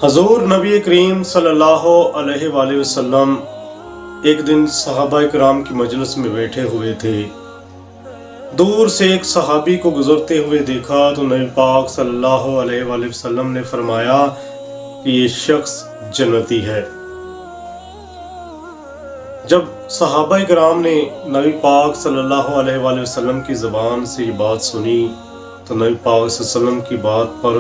हजूर नबी करीम सल्लल्लाहु अलैहि वसल्लम एक दिन सहाबा किराम की मजलिस में बैठे हुए थे। दूर से एक सहाबी को गुजरते हुए देखा तो नबी पाक सल्लल्लाहु अलैहि वसल्लम ने फरमाया कि ये शख्स जन्नती है। जब सहाबा किराम ने नबी पाक सल्लल्लाहु अलैहि वसल्लम की ज़बान से ये बात सुनी तो नबी पाक सल्लल्लाहु अलैहि वसल्लम की बात पर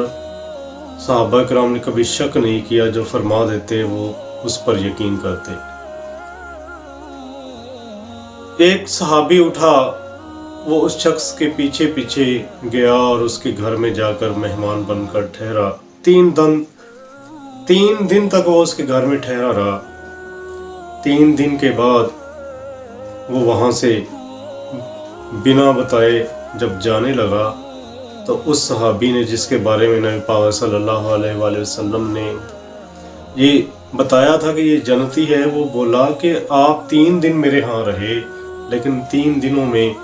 सहाबा किराम ने कभी शक नहीं किया, जो फरमा देते वो उस पर यकीन करते। एक सहाबी उठा, वो उस शख्स के पीछे पीछे गया और उसके घर में जाकर मेहमान बनकर ठहरा। 3 दिन तक वो उसके घर में ठहरा रहा। 3 दिन के बाद वो वहां से बिना बताए जब जाने लगा तो उस सहाबी ने, जिसके बारे में नबी पाक सल्लल्लाहु अलैहि वसल्लम ने ये बताया था कि ये जन्नती है, वो बोला कि आप 3 दिन मेरे यहाँ रहे, लेकिन 3 दिनों में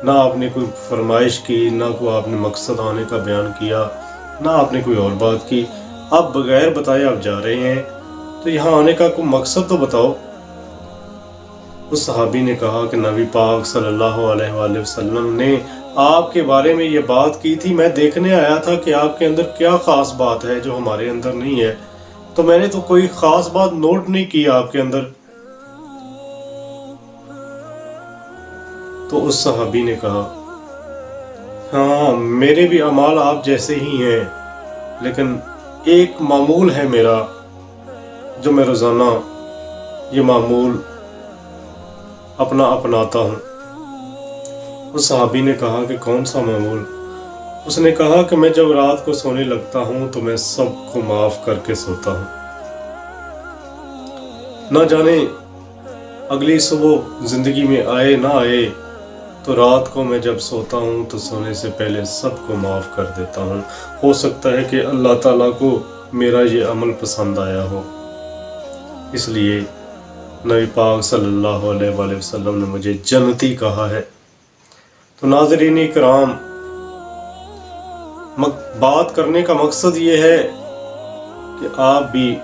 ना आपने कोई फरमाइश की, ना कोई आपने मकसद आने का बयान किया, ना आपने कोई और बात की। आप बगैर बताए आप जा रहे हैं, तो यहाँ आने का कोई मकसद तो बताओ। उस सहाबी ने कहा कि नबी पाक सल्लल्लाहु अलैहि वसल्लम ने आपके बारे में ये बात की थी, मैं देखने आया था कि आपके अंदर क्या ख़ास बात है जो हमारे अंदर नहीं है, तो मैंने तो कोई ख़ास बात नोट नहीं की आपके अंदर। तो उस सहाबी ने कहा, हाँ मेरे भी अमाल आप जैसे ही हैं, लेकिन एक मामूल है मेरा जो मैं रोज़ाना ये मामूल अपना अपनाता हूँ। उस सहाबी ने कहा कि कौन सा मामूल? उसने कहा कि मैं जब रात को सोने लगता हूँ तो मैं सबको माफ़ करके सोता हूँ। ना जाने अगली सुबह ज़िंदगी में आए ना आए, तो रात को मैं जब सोता हूँ तो सोने से पहले सबको माफ़ कर देता हूँ। हो सकता है कि अल्लाह ताला को मेरा ये अमल पसंद आया हो, इसलिए नबी पाक सल्लल्लाहु अलैहि वसल्लम ने मुझे जन्नती कहा है। तो नाज़रीन इकराम, बात करने का मकसद ये है कि आप भी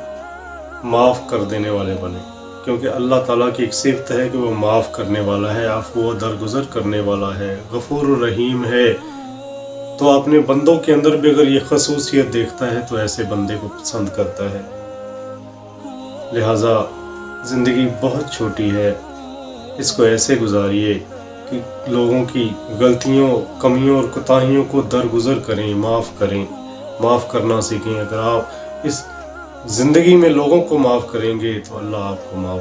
माफ़ कर देने वाले बने, क्योंकि अल्लाह ताला की एक सिफ़त है कि वो माफ़ करने वाला है, अफ़ू दरगुज़र करने वाला है, गफ़ूर रहीम है। तो अपने बंदों के अंदर भी अगर ये खसूसियत देखता है तो ऐसे बंदे को पसंद करता है। लिहाजा ज़िंदगी बहुत छोटी है, इसको ऐसे गुजारिए कि लोगों की गलतियों, कमियों और कोताहियों को दरगुज़र करें, माफ़ करें, माफ़ करना सीखें। अगर आप इस ज़िंदगी में लोगों को माफ़ करेंगे तो अल्लाह आपको माफ़